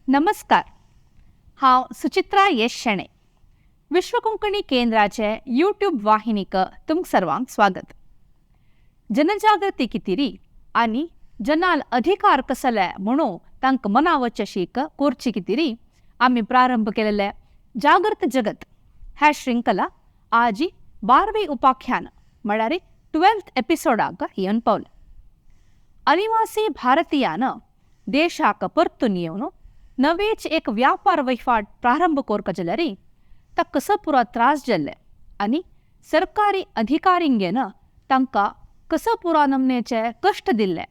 नमस्कार. हांव सुचित्रा एस शेणय. विश्व कोंकणी केंद्राचे यूट्यूब वाहिनीक तुमकां सर्वांक स्वागत. जनजागृती कितिरी आनी जनाल अधिकार कसले म्हणून तांकां मनावचशीक कोरची कितिरी आमी प्रारंभ केलेले जागृत जगत ह्या श्रृंखला आजी 12वी उपाख्यान म्हळ्यार 12th एपिसोडाक येवन पावले. अनिवासी भारतीयान देशाक परतून येवन नवेच एक व्यापार वहिवाट प्रारंभ करप जाल्यार ताका कसो पुरो त्रास जाल्ले आनी सरकारी अधिकारींगेन तांकां कसो पुरो नमनेचे कश्ट दिल्ले,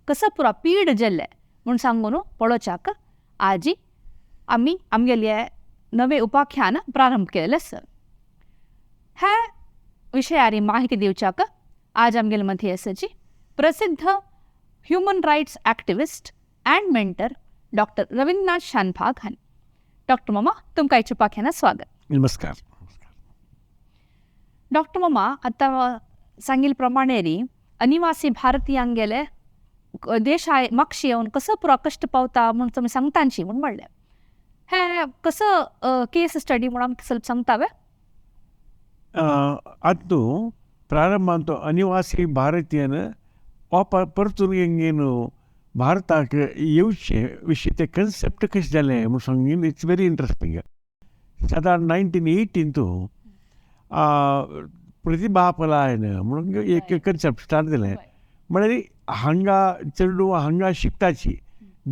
कसो पुरो पीड जाल्ले म्हूण सांगून पळोवच्याक आजी आमी आमगेले नवे उपाख्यान प्रारंभ केलेले आसा. ह्या विशयारी माहिती दिवच्याक आज आमगेले मध्य आसा जी प्रसिद्ध human rights activist and mentor doctor Ravindranath Shanbhag हांणी. डॉक्टर मामा तुमकां आयच्या उपाख्यानात स्वागत. नमस्कार. डॉक्टर मामा आतां सांगिल्ले प्रमाणे री अनिवासी भारतीयांगेले देशा म्हापशी येवन कसो पुरो कश्ट पावता म्हूण तुमी सांगतांची म्हूण म्हणलें. हे कसो केस स्टडी म्हूण आमकां ಸ್ವಲ್ಪ सांगतावे? ಅದು ಪ್ರಾರಂಭ ಅನಿವಾಸಿ ಭಾರತೀಯನ ಪಾಪ परतून ಏನು भारताक येवचे विशीं ते कन्सेप्ट कशें जालें म्हूण सांगून इट्स व्हेरी इंट्रस्टिंग. सादारण 1918 प्रतिभा पलायन म्हणून एक कन्सेप्ट स्टार्ट जालें. म्हळ्यार हांगा चेडूं हांगा शिकताची,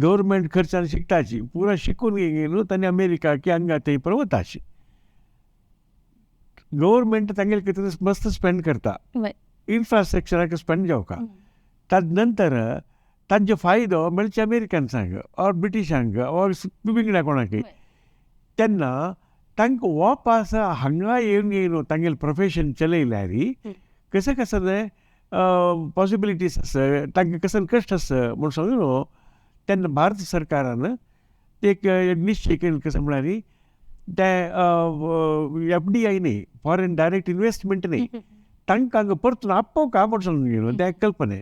गव्हर्मेंट खर्चान शिकताची, पुरा शिकून न्हू तांणी अमेरिका की हांगा थंय पर वताची. गव्हर्मेंट तांगेले कितें मस्त स्पेंड करता, इन्फ्रास्ट्रक्चराक स्पेंड जावका. ताजे नंतर तांचो फायदो मेळचे अमेरिकन्सांक ऑर ब्रिटिशांक ऑर विंगडा कोणाकय. तेन्ना तांकां हो पास हांगा येवन तांगेलें प्रोफेशन चलयल्यार कसं कसले पॉसिबिलिटीज आसा, तांकां कसले कश्ट आसा म्हूण सांगून तेन्ना भारत सरकारान एक निश्चय केलो. कसं म्हळ्यार ते FDI न्ही, फॉरेन डायरेक्ट इन्वेस्टमेंट न्ही, तांकां हांगा परतून आपोवका म्हूण सांगून ते कल्पने.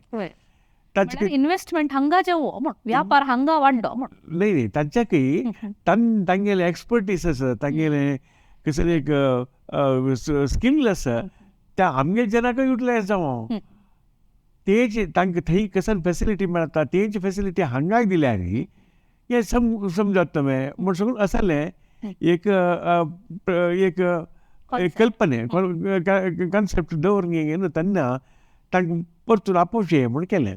इन्वेस्टमेंट हांगा जेवो म्हूण, व्यापार हांगा वाडलो म्हूण न्ही न्ही, तांच्याकय तांगेलें एक्सपर्टीस आसा, तांगेलें कसले एक स्किल आसा, त्या आमगे जनाकय युटिलायज जावं. तेच तांकां थंय कसले फेसिलिटी मेळटा तेंची फेसिलिटी हांगाय दिल्यार हें समजत तुवें म्हूण सांगून आसलें एक एक कल्पने कॉन्सेप्ट दवरून तेन्ना तांकां परतून आपोवचें म्हूण केलें.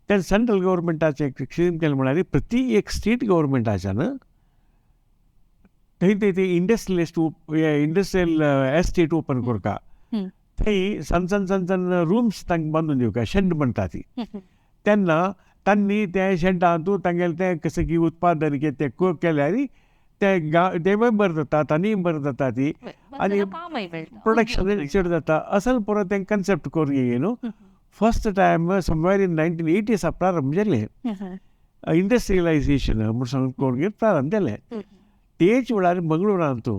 तेन्ना सेंट्रल गव्हर्मेंटाचें एक स्कीम केलें म्हळ्यार प्रति एक स्टेट गव्हर्मेंटाच्यान थंय ते इंडस्ट्रियल एस्टेट ओपन करता. थंय सन रुम्स तांकां बांदून दिवका, शेड म्हणटा ती. तेन्ना तांणी त्या शेडांतू तांगेलें तें कशें की उत्पादन तें केल्यार तेंय बरें जाता आनी बरें जाता ती आनी प्रोडक्शन चड जाता. असल पुरो तें कन्सेप्ट करून न्हू first time somewhere in 1980s प्रारंभ जालें. इंडस्ट्रियलायजेशन म्हूण सांगून करून प्रारंभ जालें. तेच वेळार मंगळुरांतू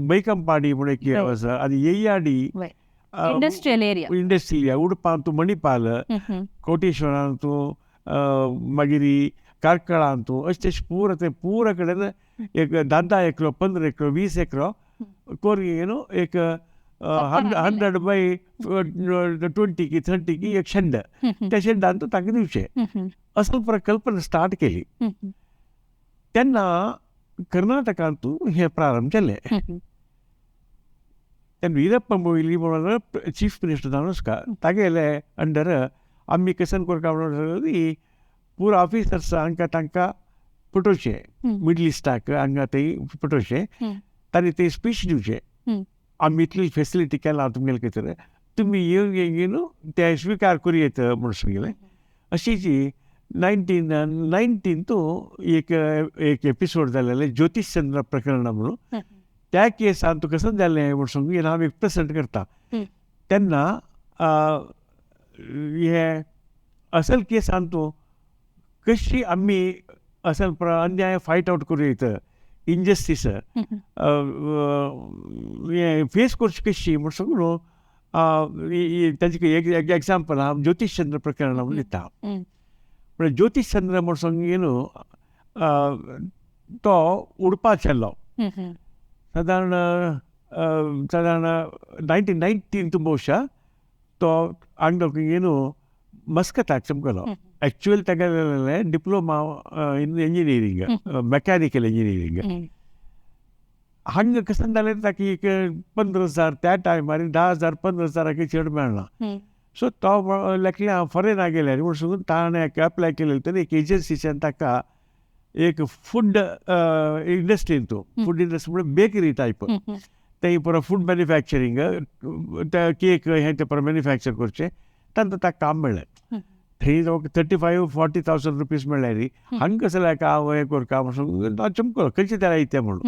बैकंपाडी म्हणून एक आसा आनी येयाडी इंडस्ट्रियल एरिया, उडपांतू मणिपाल, कोटेश्वरांतू मागीर कार्कळांतू अशें तशें पुरा कडेन एक 10 एकरो 15 एकरो 20 एकरो करून एक 100 by 20 की 30 की एक शेड त्या शेडांतू तांकां दिवचें असो प्रकल्पना स्टार्ट केली. तेन्ना कर्नाटकांतू हें प्रारंभ केलें. तेन्ना वीरप्पा मोइली म्हणून चीफ मिनिस्टर जावन आसता, तागेले अंडर आमी कसन करता म्हणून पुरो ऑफिसर्स हांकां तांकां पटोवचें, मिडल इस्टाक हांगा थंय पटोवचें, तांणी थंय स्पीच दिवचें. आमी इतली फेसिलिटी केला तुमगेले खातीर, तुमी येवन ते स्विकार करूं म्हूण सांगलें. अशीच 1919 एक एपिसोड जालेले ज्योतिषचंद्र प्रकरण म्हणून. त्या केसान तूं कसं जालें म्हूण सांगून हांव एक प्रेजेंट करता. तेन्ना हे असल केसान तूं कशी आमी असल अन्याय फायट आउट करूं येता, इनजस्टीस फेस करची कशी म्हूण सांगून तांचे एक एग्जाम्पल हांव ज्योतिषचंद्र प्रकरण म्हणून दिता. म्हणजे ज्योतिषचंद्र म्हूण सांगून तो उडपा चल्लो सादारण 1919 ಬಹುಶಃ तो हांगा ಏನು मस्कत चमकलो ॲक्च्युअल तेगेलें diploma in engineering mechanical engineering हांगा कशें जालें ताका एक 15,000 त्या टायमार 10,000 15,000 चड मेळना सो तो लेखले हांव फॉरेना गेल्यार म्हूण सांगून ताणें एप्लाय केलें तेणें एक एजन्सीच्यान ताका एक फूड इंडस्ट्री फूड इंडस्ट्री म्हणजे बेकरी टायप ते परत फूड मॅन्युफॅक्चरींग ते केक हे ते परत मॅन्युफॅक्चर करचे तांकां ताका काम मेळ्ळें थंय 35,000-40,000 रुपीज मेळ्ळे न्ही हांगा कशें लायक हांव हें करता म्हणून तो चमकलो खंयचे तें येते म्हणून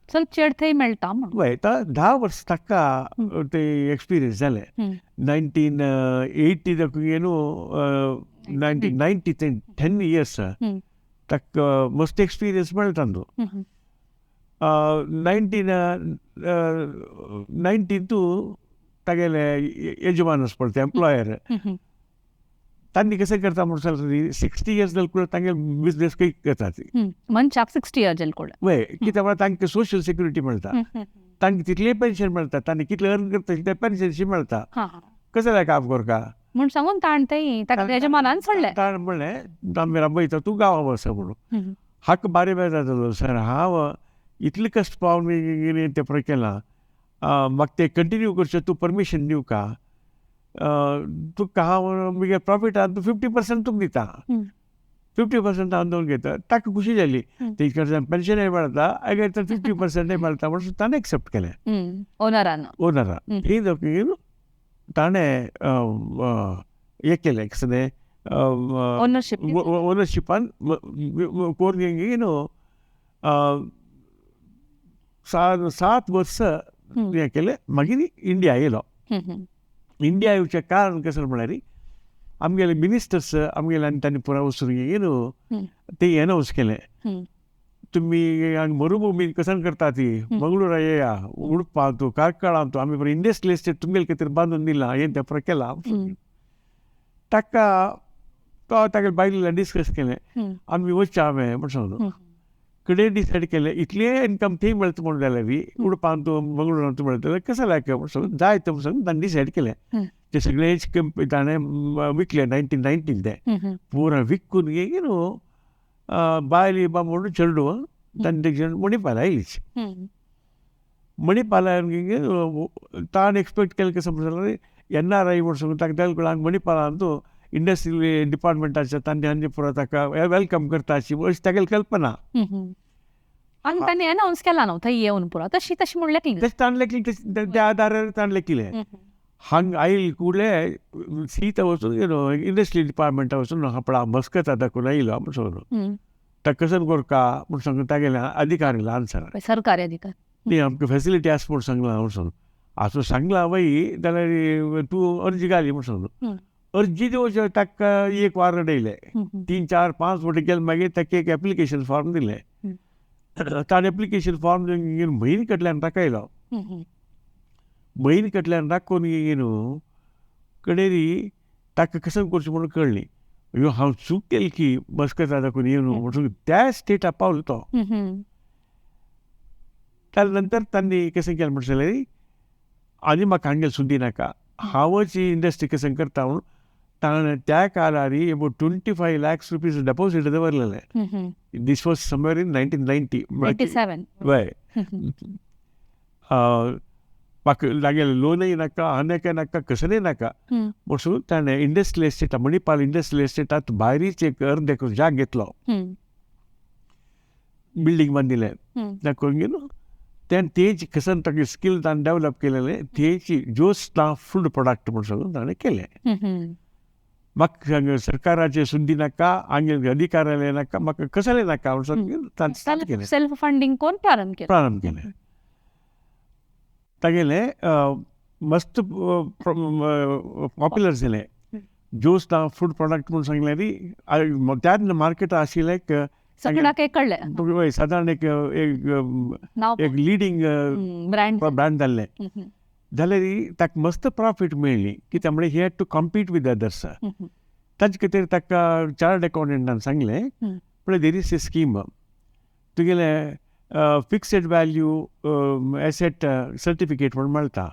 चल चेड थंय मेळटा म्हणून वय 10 वर्स ताका ते एक्सपिरियन्स जाले 1980 ಏನು 1990 10 ಇಯರ್ಸ್ ताका मस्त एक्सपिरियन्स मेळ्ळो तांचो 1992 तागेले यजमान आसा पळय ते एम्प्लॉयर तांणी कशें करता म्हणून सांगता 60 इयर्स जाले कुळा तांगे बिजनेस खंय करता ती मनशाक 60 इयर्स जाले कुळा वय कित्याक म्हळ्यार तांकां सोशल सिक्युरिटी मेळटा तांकां तितलें पेन्शन मेळटा तांणी कितलें अर्न करता ते पेन्शनशी मेळटा कशें लायक काम करता म्हूण सांगून ताण थंय ताका यजमानान सोडलें ताण म्हणलें आमी राबयता तूं गांवां वच म्हणून हाका बारे बेजार जालो सर हांव इतलें कश्ट पावन तें पळय केलां म्हाका तें कंटिन्यू करचें तूं परमिशन दिवं का तुका हांव म्हगे प्रॉफिटान तूं 50% तुका दिता 50% हांव दोन घेता ताका खुशी जाली तेजे कडच्यान पेन्शनय मेळटा अगेन 50%य मेळटा म्हणून ताणें एक्सेप्ट केलें ओनरान ही जातकीर ताणें हें केलें कितें ओनरशिपान कोण न्हू 7 वर्स हें केलें मागीर इंडिया येयलो इंडिया येवचें कारण कशें म्हळ्यार आमगेले मिनिस्टर्स आमगेले आनी तांणी पुराय वचून न्हू ते एनावन्स केलें तुमी हांगा मरुभुमी कसन करता ती मंगळूरा येया उडपा तूं कारकळा तूं आमी बरें इंडस्ट्रियल एस्टेट तुमगेले खातीर बांदून दिलां हें तें पळय केलां ताका तो तागे बायलेला डिस्कस केलें आमी वचचें हांवें म्हणून सांगलो कडेन डिसायड केलें इतलें इन्कम थंय मेळटा म्हणून जाल्यार बी उडपान तूं मंगळूरान तूं मेळटा जाल्यार कशें लायक म्हणून सांगून जाय तें म्हणून सांगून ताणें डिसायड केलें ते सगळे ताणें विकले 1990 ते पुरा विकून न्हू बायली बांबूड चेडू ताणें तेजे मणिपाल आयलीच मणिपालान ताणें एक्सपेक्ट केलें कशें म्हणून NRI म्हणून सांगून ताका तेल मणिपालान तूं इंडस्ट्रियल डिपार्टमेंटाच्या तांणी आनी पुरो ताका वेलकम करता अशी अशी तागेली कल्पना आनी तांणी अनावन्स केला न्हू थंय येवन पुरो तशी म्हणलें की तशें ताणें लेखलें त्या आदारार ताणें लेखिलें हांगा आयले फुडले सीत वचून इंडस्ट्रियल डिपार्टमेंटा वचून आपणा मस्कत दाखोवन आयलो म्हणून सांगलो ताका कशें करता म्हणून सांगून तागेलें अधिकारी आन्सर सरकारी अधिकारी ती आमकां फेसिलिटी आसा म्हणून सांगलां म्हणून सांगून आसूं सांगलां वय जाल्यार तूं अर्जी घाली म्हणून सांगलो अर्जी दिवचे ताका 1 वार रडयलें 3-4-5 फावटी गेले मागीर ताका एक एप्लिकेशन फॉर्म दिलें ताणें एप्लिकेशन फॉर्म म्हयने कडल्यान ताका येयलो म्हयने कडल्यान राखून न्हू कडेरी ताका कशें करचें म्हणून कळ्ळी अयो हांव चूक केली की मस्कता दाखोवन येवन म्हणून त्या स्टेटा पावलो तो त्या नंतर तांणी कशें केलें म्हणून जाल्यार आनी म्हाका हांगेल सुद्दी नाका हांवच ही इंडस्ट्री कशें करता म्हणून ताणें त्या काळार अबावट 25 lakhs रुपीज डेपॉझिट दवरलेलें दीस वॉज समवेअर इन 1990 वय म्हाका लागेल लोनय नाका आनीक नाका कसलेंय नाका म्हणून ताणें इंडस्ट्रियल एस्टेटा मणिपाल इंडस्ट्रियल एस्टेटांत भायरीच एक अर्द एकर जाग घेतलो बिल्डींग बांदिलें दाखोवन न्हू तेज कसन ताका स्कील ताणें डेवलप केलेलें तेची ज्योत्स्ना फूड प्रोडक्ट म्हणून सांगून ताणें केलें म्हाका सरकाराचें सुद्दी नाका आंगे अधिकाऱ्यालय नाका म्हाका कसलेंय नाका म्हणून ताणें सेल्फ फंडिंग कोण प्रारंभ केलें तागेलें मस्त पॉप्युलर जालें ज्योत्स्ना फूड प्रोडक्ट म्हणून सांगल्यार त्या मार्केट आशिल्लें सगळ्यांक कळ्ळें सादारण एक लिडींग ब्रँड जाल्लें जाल्यार ताका मस्त प्रॉफीट मेळ्ळी कित्याक म्हळ्यार he had to compete with others ताचे खातीर ताका चार्ट अकावंटंटान सांगलें पण देर इज ए स्कीम तुगेले फिक्स्ड वॅल्यू एसेट सर्टिफिकेट म्हणून मेळटा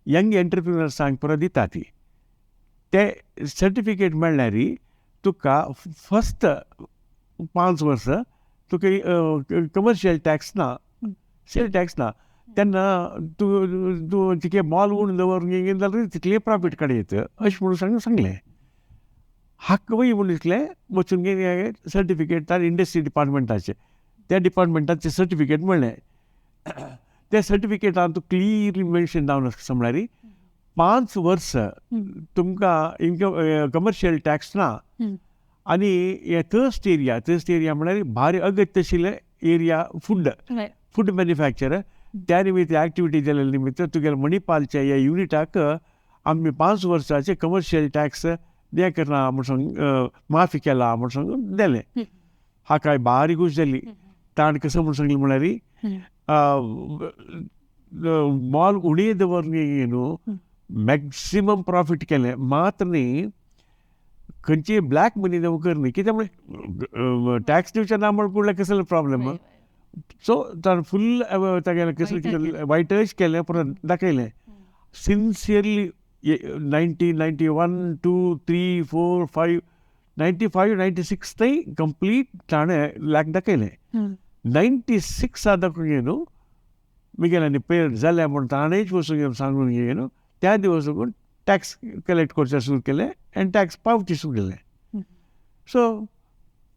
यंग एंटरप्रिनर्सांक पुरो दिता ती ते सर्टिफिकेट मेळ्ळ्यार तुका फस्ट 5 वर्सां तुका कमर्शियल टॅक्स ना सेल टॅक्स ना तेन्ना तूं तिके मॉल उण दवरून जाल्यार तितले प्रॉफीट काडयत अशें म्हणून सांगलें हक्क वय म्हणून दिसलें वचून सर्टिफिकेट तार इंडस्ट्री डिपार्टमेंटाचे त्या डिपार्टमेंटाचें सर्टिफिकेट मेळ्ळें त्या सर्टिफिकेटान तूं क्लियरली मेन्शन जावन आसा म्हळ्यार 5 वर्सां तुमकां इनकम कमर्शियल टॅक्स ना आनी हे थर्स्ट एरिया म्हळ्यार भारी अगत्य आशिल्ले एरिया फूड मॅन्युफॅक्चर त्या निमित्त एक्टिविटी जाल्या निमित्त तुगेले मणिपालच्या ह्या युनिटाक आमी 5 वर्सांचे कमर्शियल टॅक्स हें करना म्हूण सांग माफी केला म्हूण सांगून दिलें हाका भारी खूश जाली ताण कसं म्हूण सांगलें म्हळ्यार मॉल उणी दवरून न्हू मॅक्सिमम प्रॉफीट केलें मात न्ही खंयची ब्लॅक मनी देव कर न्ही कित्याक म्हळ्यार टॅक्स दिवचे ना म्हण कुडले कसले प्रॉब्लेम सो ताणें फूल तागेलें कसलें वायटच केलें परत दाखयलें सिन्सियरली 1991, 2, 3, 4, 5, 95, 96 थंय कंप्लीट ताणें लायक दाखयलें 96 दाखोवन न्हू मिगेलांनी पे जाल्या म्हूण ताणेंच वचून सांगून न्हू त्या दिवस लागून टॅक्स कलेक्ट करचें सुरू केलें आनी टॅक्स पावची सुरू केलें so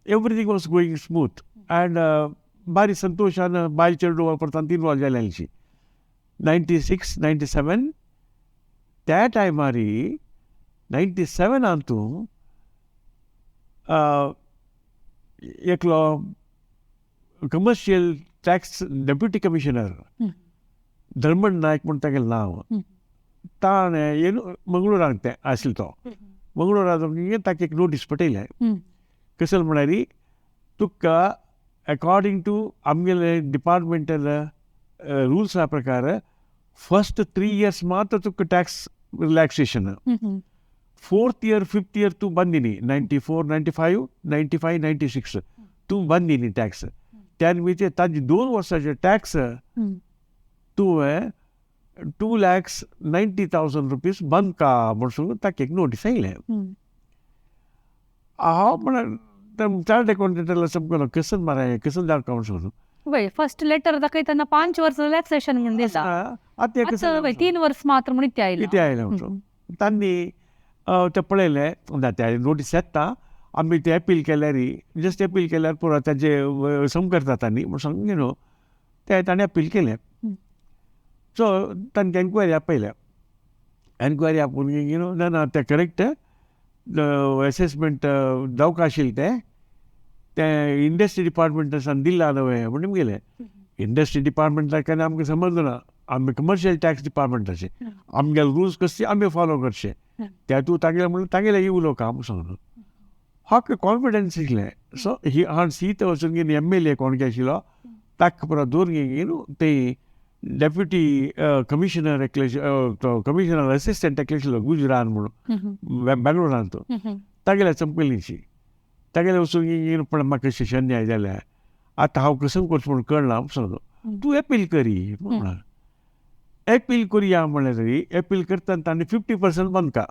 everything was going smooth end भारी संतोशान बायल चेडूं वापरताना इनवॉल्व जाल्यांची 96, 97 त्या टायमार 97 तूं एकलो कमर्शियल टॅक्स डेप्युटी कमिशनर धर्मण नायक म्हूण तागेलें नांव ताणें मंगळुराक तें आसलो तो मंगळुराक ताका एक नोटीस पटयलें कसलो म्हळ्यार तुका अकॉर्डिंग टू आमगेले डिपार्टमेंटल रुल्सा प्रकार फर्स्ट 3 years मात्र तुका tax relaxation 4th year 5th year तूं बंदिनी 94, 95, 95, 96 तूं बंदिनी टॅक्स त्या निमित्त ताजे 2 वर्साचे टॅक्स तुवें 2,90,000 रुपीज बंद का म्हूण सांगून ताका एक नोटीस आयलें हांव म्हळ्यार चार्ट अकाउंटंटाला समजलो कसं मारा कसं जावं म्हूण सांगून फर्स्ट लेटर दाखयतना 5 वर्स रिलॅक्सेशन म्हणून दिता 3 वर्स मात्र म्हणून ते आयलें म्हणून तांणी तें पळयलें त्या नोटीस येता आमी ते अपील केल्यार जस्ट अपील केल्यार पुरो ताजे सम करतात न्ही म्हूण सांगून न्हू ते ताणें अपील केलें सो तांकां एन्क्वायरी आपयल्या एन्क्वायरी आपोवन न्हू ना ते करेक्ट एसेसमेंट जावका आशिल्लें ते इंडस्ट्री डिपार्टमेंटासान दिला न्हय म्हणून गेले इंडस्ट्री डिपार्टमेंटाक आमकां समज ना आमी कमर्शियल टॅक्स डिपार्टमेंटाचे आमगेले रुल्स कशे आमी फॉलो करचे त्या तूं तागेले म्हणून तागेले उलोवका म्हूण सांगून हाका कॉन्फिडन्स आशिल्लें सो ही हांव सीत वचून घेवन MLA कोण आशिल्लो ताका परत दवरून न्हू ते डेप्युटी कमिशनर कमिशनर असिस्टंट आशिल्लो गुजरात म्हणून बेंगळुरान तो तागेले चंपलीची तागेले वचून पण म्हाका अशें अन्याय जाल्या आतां हांव कसो करचें म्हणून कळना सांगलो तूं अपील करी म्हणून अपील करया म्हणलें तरी अपील करतना ताणें 50% बंद का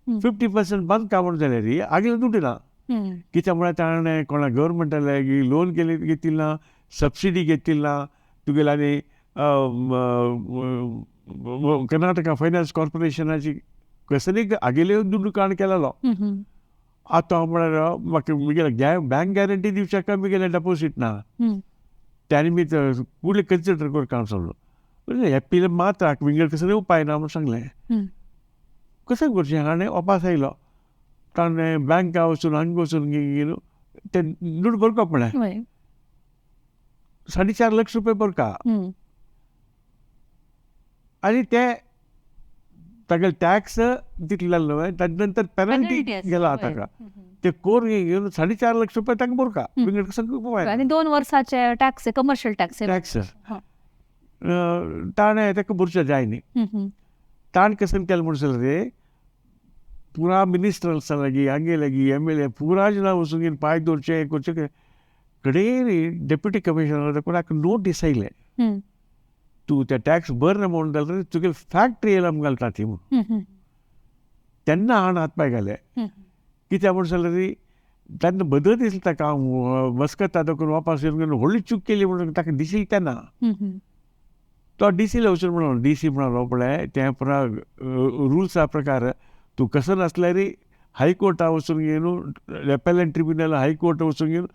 50% बंद का म्हणून जाल्यार आगले दुडी ना कित्याक म्हळ्यार ताणें कोणा गव्हर्मेंटाले लोन घेतिल्ली ना सबसिडी घेतिल्ली ना तुगेले आनी कर्नाटका फायनान्स कॉर्पोरेशनाची कसली आगेल्यो दुडू काण केलेलो आतां म्हळ्यार म्हाका मुगेले बँक गॅरंटी दिवच्याक मुगेले डेपोजीट ना त्या निमित्त फुडलें कन्सिडर करता सांगलो एपील मात्र मुगेले कसले उपाय ना म्हूण सांगलें कशें करचें हाणें वापस आयलो ताणें बँका वचून हांगा वचून ते दुडू भरकप म्हळ्यार 4.5 लाख रुपया भरका आनी ते तागेले टॅक्स दितले न्हय ताजे नंतर पेनल्टी गेला ताका ते कोर घेवन 4.5 लाख रुपया ताका भरका आनी 2 वर्साचे टॅक्स कमर्शियल टॅक्स ताणें ताका भरचें जाय न्ही ताण कसं केलें म्हणून रे पुरा मिनिस्टर्स लागी हांगे लागी MLA पुरा जना वचून घेवन पांय दवरचे करचे कडेन डेप्युटी कमिशनर कोणाक नोटीस आयले तूं ते टॅक्स भरना म्हणून जाल्यार तुगे फॅक्टरी येयला घालता ती म्हूण तेन्ना हांवें हात पांय घाले कित्याक म्हूण जाल्यार तेन्ना बदल दिसली ताका हांव मस्कता करून वापस येवन व्हडली चूक केली म्हणून ताका दिसली तेन्ना तो DCला वचून म्हणलो DC म्हणालो पळय ते पुरा रुल्सा प्रकार तूं कसो नासल्यार हायकोर्टा वचून घेवन एपेलंट ट्रिब्युनल हायकोर्ट वचून घेवन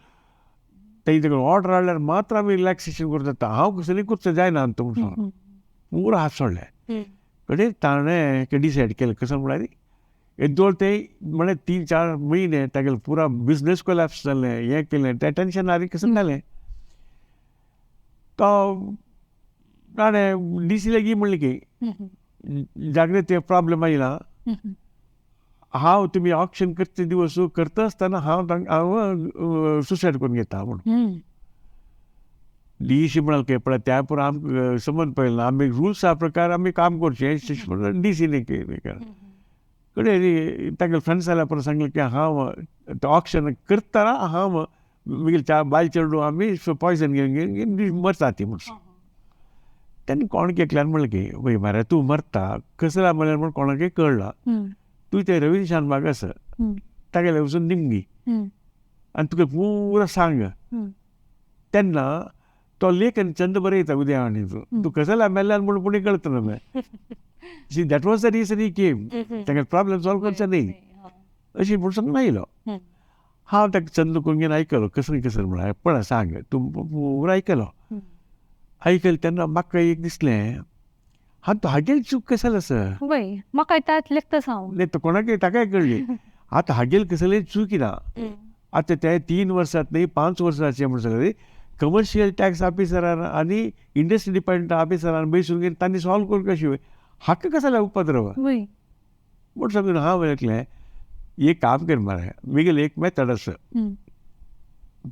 तेजे ऑर्डर हाडल्यार मात्र आमी रिलॅक्सेशन करता हांव कसली करचें जायना तुमकां पुरो हात सोडले कडेन ताणें डिसायड केलें कसो म्हळ्यार येदोळ ते म्हळ्यार 3-4 म्हयने तागेलें पुरा बिजनस कोलॅप्स जालें हें केलें तें टेन्शन हारी कसो जालें तो ताणें DC लागी म्हणलें की जागृत ते प्रॉब्लेम आयला हांव तुमी ऑक्शन करचे दिवस करता आसतना हांव सुसायड करून घेता म्हणून DC म्हणाल की पळय त्या पुरो आमकां संबंद पळयना आमी रुल्सा प्रकार आमी काम करचें DCने कडेन तागेले फ्रेंड्स जाल्यार परत सांगलें की हांव ऑक्शन करतना हांव म्हगेले बायल चेडूं आमी पॉयजन घेवन मरता ती म्हणून तेन्ना कोण केकल्यान म्हणलें की वय मरे तूं मरता कसो म्हणल्यार म्हूण कोणाकय कळला तूं ते रवींद्र शानभाग आसा तागेले वचून निमगी आनी तुका पुरो सांग तेन्ना तो लेखन चंद बरयता उदयावाणीचो तूं कसो मेल्ल्यान म्हणून पुणे कळटा न्हय see that was the reason he came ताका प्रॉब्लेम सॉल्व करचो न्ही अशी म्हणून सांगून आयलो हांव ताका चंद करून घेवन आयकलो कसो म्हळ्यार पळय सांग तूं पुरो आयकलो तेन्ना म्हाका एक दिसलें हांव तो हागेल चूक कशें आसा म्हाका लेखताच हांव न्ही तो कोणाकय ताकाय कळ्ळी आतां हागेल कसलें चूक ना आतां ते 3 वर्सांत न्ही 5 वर्सांचे म्हणून जाल्यार कमर्शियल टॅक्स ऑफिसरान आनी इंडस्ट्री डिपार्टमेंट ऑफिसरान बसून घेवन तांणी सॉल्व करूंक कशी हाका कसो उपद्रव म्हूण सांगून हांव म्हटलें एक काम कर मरे म्हगेलें एक मेथड आसा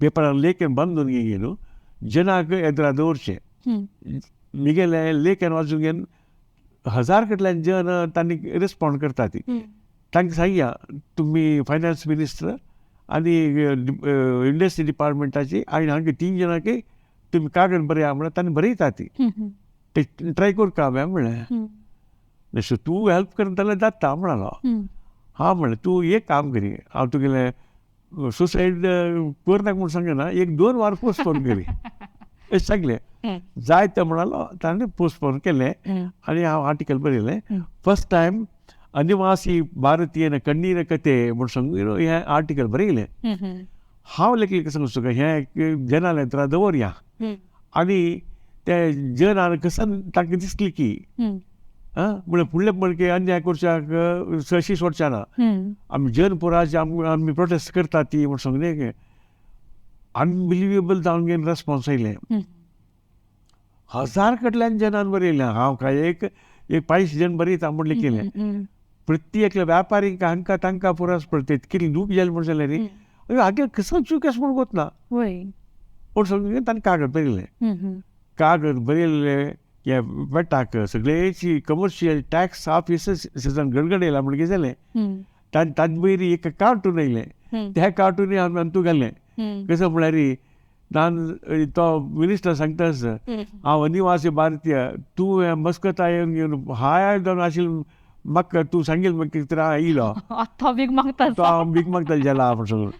पेपरार लेखन बंद करून घे न्हू जनाक येद्रा दवरचें म्हगेलें लेखन वाचून घेवन 1000 कडल्यान जन तांणी रिस्पॉन्ड करता ती तांकां सांगया तुमी फायनान्स मिनिस्टर आनी इंडस्ट्री डिपार्टमेंटाची आनी हांगा 3 जनांक तुमी कागद बरया म्हणून तांणी बरयता ती ते ट्राय कर का म्हणलें सो तूं हेल्प करता जाल्यार जाता म्हणलो हांव म्हणलें तूं एक काम करी हांव तुगेलें सुसायड करनाका म्हूण सांगना 1-2 वार पोस्टपोन करी अशें सांगलें जाय तें म्हणलो ताणें पोस्टपोन केलें आनी हांव आर्टिकल बरयलें फर्स्ट टायम अनिवासी भारतीय कण्णीर कथे म्हूण सांगून हें आर्टिकल बरयलें हांव लेखीक सांगूं तुका हें जनान येत्रा दवरया आनी ते जनान कसो तांकां दिसली की म्हळ्यार फुडले पणके अन्याय करच्याक सशी सोडचे ना आमी जन पुराचे आमी प्रोटेस्ट करता ती म्हूण सांगलें अनबिलिवेबल जावन घेवन रेस्पॉन्स आयलें 1000 कडल्यान जनान बरयलें हांव काय एक 5 जन बरयता म्हूण लेखिल्लें प्रत्येक व्यापारीक हांकां तांकां पुरास पडटा कितली दूख जाली म्हूण जाल्यार हागे कसो चूक आसा म्हूण वतना पूण सांगून ताणें कागद बरयलें हे वेटाक सगळेची कमर्शियल टॅक्स ऑफिसर्स सिजन गडगड येयला म्हण कितें जालें ताजे पयलीं एक कार्टून येयलें त्या कार्टूनी हांवें तूं घालें कसो म्हळ्यार नान तो मिनिस्टर सांगता आसता हांव अनिवासी भारतीय तूं हें मस्कता येवन घेवन हाय जावन आशिल्लो म्हाका तूं सांगिल्लें म्हाका कितें तरी येयलो तो भीक मागता तो हांव भीक मागतालो जाला म्हूण सांगून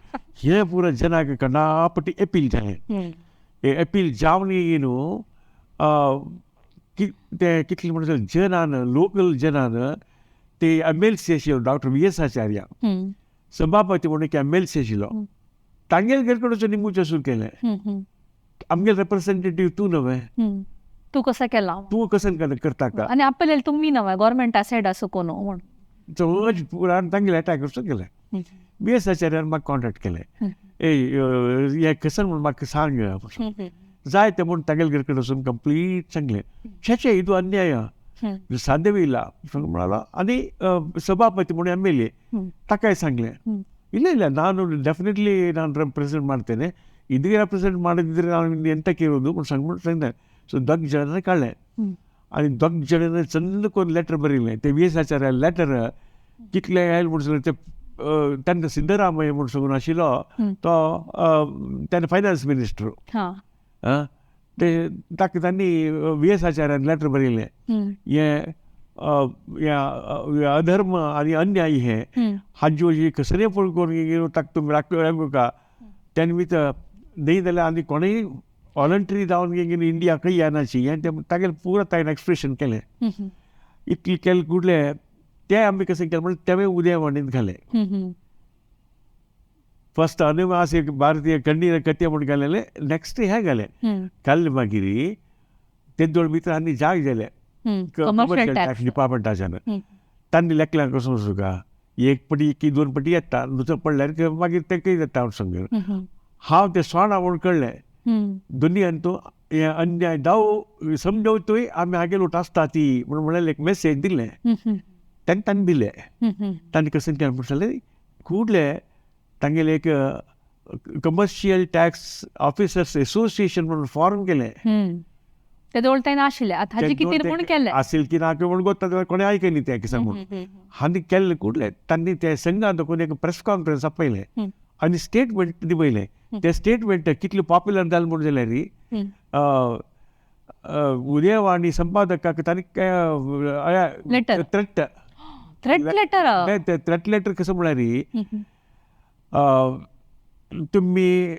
हें पुरो जनाक कणापटी अपील जालें हें अपील जावन न्हू ते कितले म्हणटा जनान लोकल जनान ते MLC आशिल्लो डॉक्टर VS आचार्य सभापती म्हणून एक MLC आशिल्लो तांगेले गेले कडेन निमूचें सुरू केलें आमगेले रिप्रेझेंटेटीव तूं न्हय तूं कसो केला तूं कसो करता का आनी आपल्याला तुमी न्हय गव्हर्मेंटा सायड आसूं कोण म्हूण चड पुरान तांगेले अटॅक कसो केलें VS आचार्यान म्हाका कॉन्टेक्ट केलें हें कसो म्हूण म्हाका सांग जाय तें म्हूण तागेले घरा कडेन वचून कंप्लीट सांगलें छे हितू अन्याय साध्य येयला म्हणालो आनी सभापती म्हणून MLA ताकाय सांगलें ಇಲ್ಲ ನಾನು ಡೆಫಿನೆಟ್ಲಿ ನಾನು ರೆಪ್ರೆಸೆಂಟ್ ಮಾಡ್ತೇನೆ ಇದಕ್ಕೆ ರೆಪ್ರೆಸೆಂಟ್ ಮಾಡಿದ್ರೆ ನಾನು ಎಂತ ಕೇಳೋದು सांगते सो दोग जाणांनी काडलें आनी दोग जाणांनी चंदक ಲೆಟರ್ ಬರೀले ते VS आचार्य लेटर कितले आयल म्हणून सांगलें ते तेन्ना सिद्धरामय्य म्हणून सांगून आशिल्लो तो तेन्ना फायनान्स मिनिस्टर ते ताका तांणी VS आचार्यान लेटर बरयलें हें अधर्म आनी अन्याय हे हाजी कसले पळोवन करून ताका तुमी राखो का तेन्ना वीत न्ही जाल्यार आनी कोणूय वॉलंटरी जावन इंडिया खंय येनाची हें तागेलें पुरो ताणें एक्सप्रेशन केलें. इतलें केलें कुडले ते आमी कशें केलें म्हणजे तें उदयवाणींत घालें. फर्स्ट अनिवासी भारतीय कण्णीर कथ्य म्हणून घालेलें, नेक्स्ट हें घालें. घालें मागीर तेदोळ भितर आनी जाग जाले कमर्शियल टॅक्स डिपार्टमेंटाच्यान. तांणी लेखल्यार कसो तुका एक पटी की 2 पटी येता दुसरो पडल्यार मागीर तें कितें जाता सांग हांव तें सोडा म्हूण कळ्ळें दुनियान तूं हें अन्याय जावं समजवतूय आमी हागेर आसता ती म्हणून एक मेसेज दिलें. तेन्ना तांणी दिलें. तांणी कशें केलें म्हणलें कुडले तांगेलें एक कमर्शियल टॅक्स ऑफिसर्स एसोसिएशन म्हणून फॉर्म केलें. ते दोळताय नाशिल्ले आतां हाजी कितें म्हूण केलें आशिल्लें की ना म्हूण गोत्ता कोणें आयकनी तें कितें म्हणून हांणी केल्लें कुडलें तांणी ते संघान दाखोवन एक प्रेस कॉन्फरन्स आपयलें आनी स्टेटमेंट दिवयलें. ते स्टेटमेंट कितलें पॉप्युलर जालें म्हणून जाल्यार उदयवाणी संपादकाक तांणी थ्रेट लेटर कसं म्हळ्यार तुमी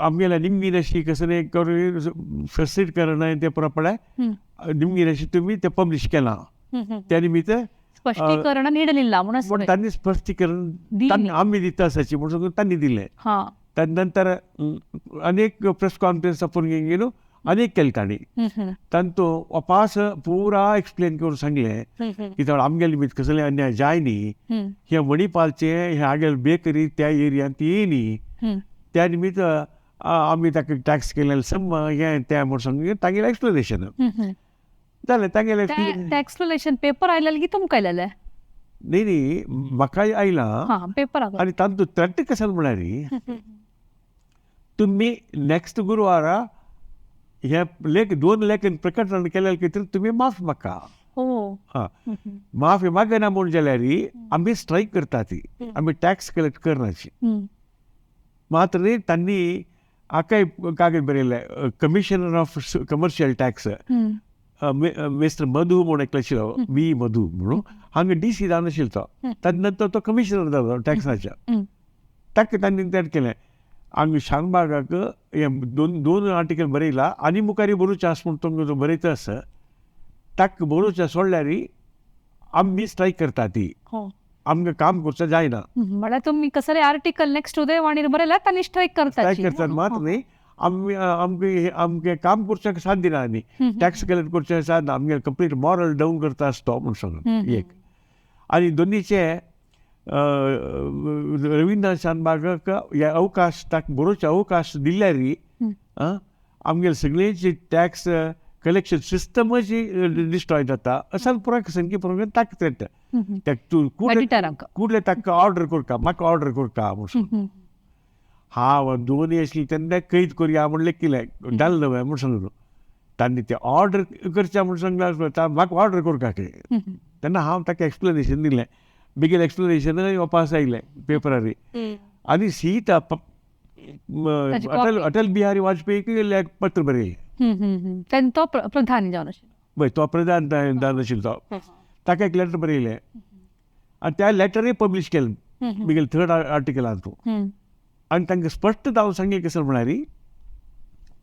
आमगेल्या निमगी रशी कसले करून फ्रस्ट्रेट करना ते पडे निमगी रशी तुमी ते पब्लीश केलां. त्या निमित्त स्पश्टीकरण नीडलिल्ला म्हणून तांणी स्पश्टीकरण आमी दिता आसाची म्हणून तांणी दिलें. ताजे नंतर अनेक प्रेस कॉन्फरन्स आपूण गेलो अनेक केले तांणी. तांतू अपास पुरा एक्सप्लेन करून सांगलें की आमगेले निमित्त कसले अन्याय जाय न्ही, हे मणिपालचे हे आगेले बेकरी त्या एरियांत येयनी त्या निमित्त आमी ताका टॅक्स केलेले सम हें तें म्हणून सांगलें तांगेलें एक्सप्लेनेशन जालें. तांगेलें एक्सप्लेनेशन पेपर आयलेलें की तुमकां आयलेलें? न्ही म्हाकाय आयलां पेपर आनी तांतू थ्रेट कशें म्हळ्यार तुमी नेक्स्ट गुरुवारा हे 2 लेखन प्रकटण केलें की तुमी माफ मागा. माफी मागना म्हूण जाल्यार आमी स्ट्रायक करता ती आमी टॅक्स कलेक्ट करनाची. मात्र तांणी आकाय कागद बरयलें commissioner of commercial tax mister Madhu म्हणून एकलो आशिल्लो V मधू म्हणून हांगा DC जावन आशिल्लो तो. ताजे नंतर तो कमिशनर जालो टॅक्साच्या. ताका तांणी तें केलें हांगा शानबागाक हे 2 आर्टिकल बरयला आनी मुखारी बरोवचें आसा म्हूण तुमकां बरयता आसा ताका बरोवचें सोडल्यार आमी स्ट्रायक करता ती आमकां काम करचें जायना. म्हळ्यार तुमी कसले आर्टिकल नेक्स्ट उदयवाणीर बरयल्यात आनी स्ट्रायक करतात मात न्ही आमी आमगे काम करचें साथ दिना न्ही टॅक्स कलेक्ट करचें साथ ना आमगे कंप्लीट मॉरल डावन करता आसता तो म्हूण सांगून एक. आनी दोनीचे रविंद्रनाथ शानबागाक हे अवकाश ताका बरोवचे अवकाश दिल्यार आमगेले सगळेंची टॅक्स कलेक्शन सिस्टमच डिस्ट्रॉय जाता असा पुरा संख्ये प्रमाणे ताका कुडले ताका ऑर्डर करता म्हाका ऑर्डर करता म्हणून हांव 2 आसली तेन्ना कैद करया म्हूण लेखिल्लें जालें न्हय म्हूण सांगलो. तांणी ते ऑर्डर करच्या म्हूण सांगल्यार म्हाका ऑर्डर करता तेन्ना हांव ताका एक्सप्लेनेशन दिलें. बेगीन एक्सप्लेनेशन वापस आयलें पेपरार आनी सीत अटल बिहारी वाजपेयीक पत्र बरयलें. तेन्ना तो प्रधानी जावन आशिल्लो. तो प्रधान जावन आशिल्लो ताका एक लेटर बरयलें आनी त्या लेटरूय पब्लीश केलें बेगीन 3rd आर्टिकलांत. आनी तांकां स्पश्ट जावन सांगलें कशें म्हळ्यार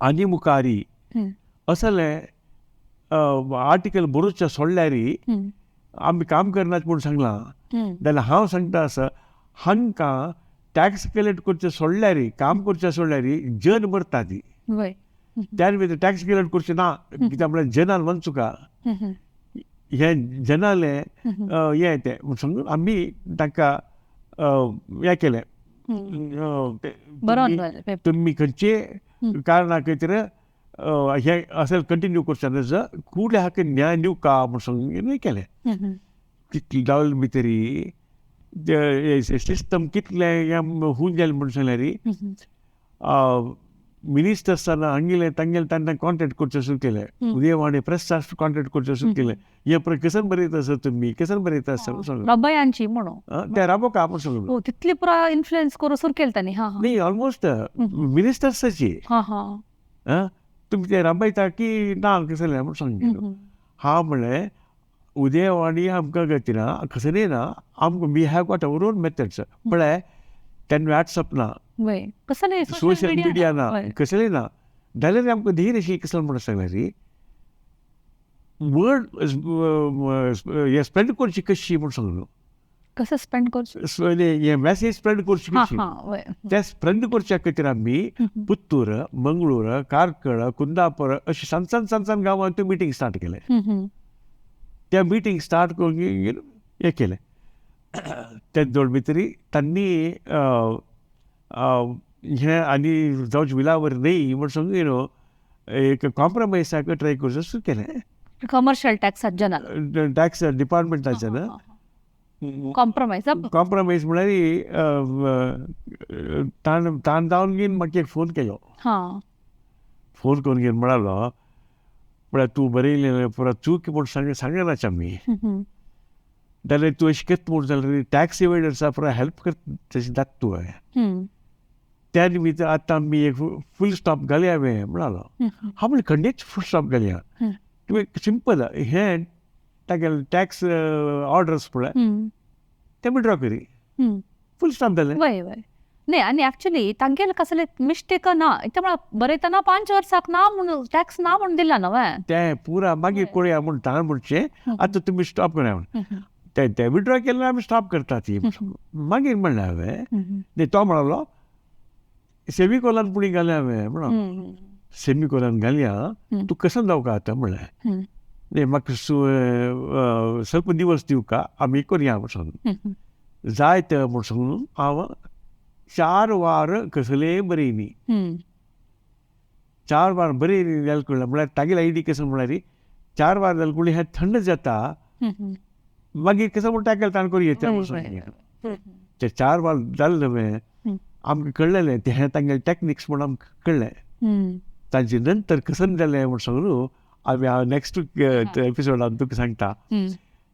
आनी मुखारी असलें आर्टिकल बरोवचें सोडल्यार आमी काम करनात म्हूण सांगलां जाल्यार हांव सांगता आसा हांकां टॅक्स कलेक्ट करचें सोडल्यार काम करचें सोडल्यार जन मरता ती. त्या निमित्त टॅक्स कलेक्ट करचें ना कित्याक म्हळ्यार जनाल वंचुका हे जनाले हें तें म्हूण सांगून आमी तांकां हें केलें तुमी खंयचे कारणा खातीर हे असेल कंटिन्यू करचें नज कुडले हाका न्याय दिवका म्हूण सांगून केलें. कितले जाले भितर सिस्टम कितलें हें होऊन गेलें म्हूण सांगल्यार मिनिस्टर्सांना हंगेले तंगेले तांकां कॉन्टेक्ट करचें सुरू केलें उदयवाणी प्रेस कॉन्टेक्ट करचें सुरू केलें हे कसन बरयता सर तुमी कसन बरयता सर सांग रबयांची म्हणून ते राबोका आपण सांगलो हो तितली पुरा इन्फ्लुएन्स करू सुरू केलं त्यांनी हा नाही ऑलमोस्ट मिनिस्टर्साची तुमी ते राबयता की ना कसलें म्हूण सांगितलो हांव म्हणलें उदयवाणी आमकां गतीना कसले ना आमकां we have got our own methods म्हळ्यार तेन्ना वॉट्सअप ना कसले सोशल मिडिया ना कसलें ना जाल्यार आमकां धीर अशी कसलें म्हणून सांगलें री वर्ड हे स्प्रेड करची कशी म्हूण सांगलो कसं स्पेंड करचें हे मॅसेज स्प्रेड करची कशी ते स्प्रेड करच्या खातीर आमी पुत्तूर मंगळूर कारकळ कुंदापूर अशी सांसान गांवांत त्यो मिटींग स्टार्ट केले त्या मिटींग स्टार्ट करून हे केलें ते जोड भितरी तांणी हे आनी जावचे विलावर न्ही म्हूण सांगून एक कॉम्प्रमायजाक ट्राय करचें सुरू केलें कमर्शियल टॅक्सात टॅक्स डिपार्टमेंटाचे ना कॉम्प्रमायज म्हळ्यार ताण जावन घेवन म्हाका एक फोन केलो फोन करून घेवन म्हणालो म्हळ्यार तूं बरयलें पुरो चूक म्हूण सांगनाच आमी जाल्यार तूं अशें करता म्हूण जाल्यार टॅक्स इवेडर्सा पुरो हेल्प करता तशें जाता तूं त्या निमित्त आतां आमी एक फूल स्टॉप घालया हांवें म्हणालो हांव म्हणलें खंयच फूल स्टॉप घालया तुवें सिंपल हे तागेले टॅक्स ऑर्डर्स पळय ते विड्रॉ करी फूल स्टॉप जालें नाही आणि ऍक्च्युली तांगेले कसले मिस्टेक ना त्यामुळे बरयतना 5 वर्साक ना म्हणून टॅक्स ना म्हणून दिला न्हय ते पुरा मागीर कोळया म्हूण ताण म्हणचें आतां तुमी स्टॉप करा म्हूण ते विड्रॉ केलें आमी स्टॉप करता ती मागीर म्हणलें हांवें तो म्हणलो सेमिकोलन पुणी घाल्या हांवें म्हणून सेमिकोलन घालया तूं कसो जावका आतां म्हणलें न्ही म्हाका ಸ್ವಲ್ಪ दिवस दिवका आमी करया म्हूण सांगून जायत म्हूण सांगून हांव 4 वार कसले बरयली 4 वार बरयली जाल्यार कळ्ळें म्हळ्यार तागेली आयडी कसो म्हळ्यार 4 वार जाले पूण हें थंड जाता मागीर कसो म्हूण ताका ताण करूं येता ते 4 वार जाले न्हय आमकां कळलेलें ते हें तांगेले टॅक्निक्स म्हूण आमकां कळ्ळें ताचे नंतर कसं जालें म्हूण सांगून आमी नेक्स्ट एपिसोडान तुका सांगता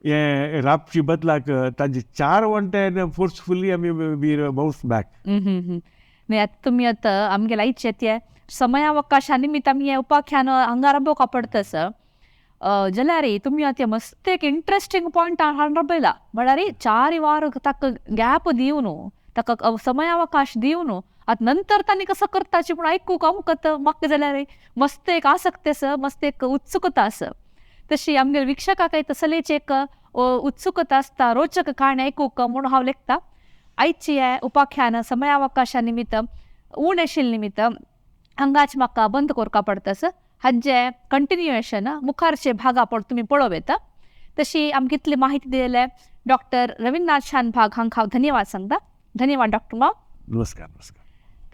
हे राबची बदलाक तांचे 4 वंटे फोर्सफुली आमी वी बाउन्स बॅक नाही आता तुम्ही आता आमगेला इच्छेत समयावकाशा निमित्त आमी हे उपाख्यान हांगा राबोवका पडतस जाल्यार तुमी आतां मस्त एक इंट्रस्टिंग पॉयंट हाडून राबयला म्हळ्यार 4 वार ताका गॅप दिवन ताका समयावकाश दिवन आता नंतर तांणी कसं करताची पूण आयकूंक अमकत म्हाका जाल्यार मस्त एक आसक्ती आसा मस्त एक उत्सुकता आसा तशी आमगे विक्षकाक तसलेच एक उत्सुकता आसता रोचक काणी आयकूंक म्हणून हांव लेखता आयची हे उपाख्यान समयावकाशा निमित्त उण आशिल्ले निमित्त हांगाच म्हाका बंद करपा पडतस हाजे कंटिन्युएशन मुखारचे भागा तुमी पळोव येता तशी आमकां इतली माहिती दिलेले डॉक्टर रविंद्रनाथ शानभाग हांकां हांव धन्यवाद सांगता धन्यवाद डॉक्टर माव नमस्कार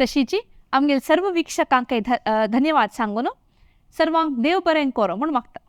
तशीची आमगे सर्व विक्षकांक धन्यवाद सांगून सर्वांक देव बरें करो म्हूण मागता